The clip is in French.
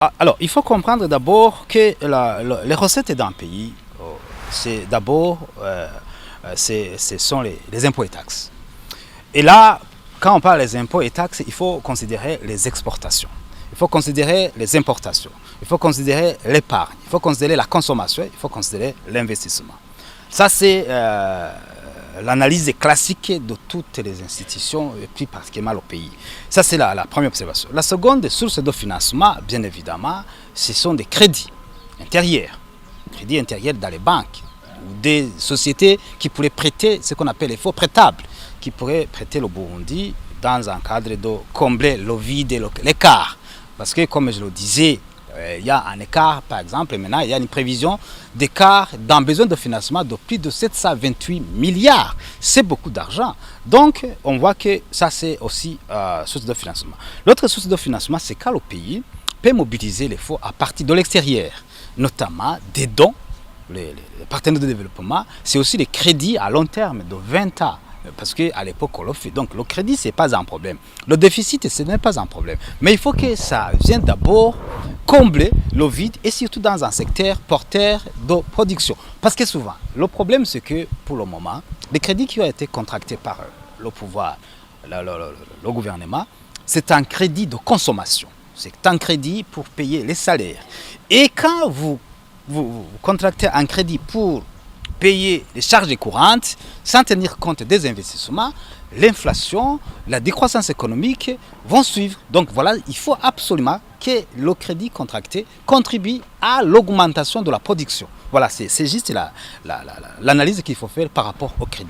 Alors, il faut comprendre d'abord que les recettes d'un pays, c'est d'abord, ce sont les impôts et taxes. Et là, quand on parle des impôts et taxes, il faut considérer les exportations, il faut considérer les importations, il faut considérer l'épargne, il faut considérer la consommation, il faut considérer l'investissement. Ça, c'est l'analyse classique de toutes les institutions, et plus particulièrement au pays. Ça, c'est la première observation. La seconde source de financement, bien évidemment, ce sont des crédits intérieurs. Crédits intérieurs dans les banques, ou des sociétés qui pourraient prêter ce qu'on appelle les faux prêtables, qui pourraient prêter le Burundi dans un cadre de combler le vide et l'écart. Parce que, comme je le disais, il y a un écart, par exemple, et maintenant il y a une prévision d'écart d'un besoin de financement de plus de 728 milliards. C'est beaucoup d'argent. Donc, on voit que ça, c'est aussi source de financement. L'autre source de financement, c'est quand le pays peut mobiliser les fonds à partir de l'extérieur, notamment des dons, les partenaires de développement, c'est aussi les crédits à long terme de 20 ans. Parce qu'à l'époque, on le fait. Donc, le crédit, ce n'est pas un problème. Le déficit, ce n'est pas un problème. Mais il faut que ça vienne d'abord combler le vide et surtout dans un secteur porteur de production. Parce que souvent, le problème, c'est que pour le moment, les crédits qui ont été contractés par le pouvoir, le gouvernement, c'est un crédit de consommation. C'est un crédit pour payer les salaires. Et quand vous contractez un crédit pour payer les charges courantes sans tenir compte des investissements, l'inflation, la décroissance économique vont suivre. Donc voilà, il faut absolument que le crédit contracté contribue à l'augmentation de la production. Voilà, c'est juste l'analyse qu'il faut faire par rapport au crédit.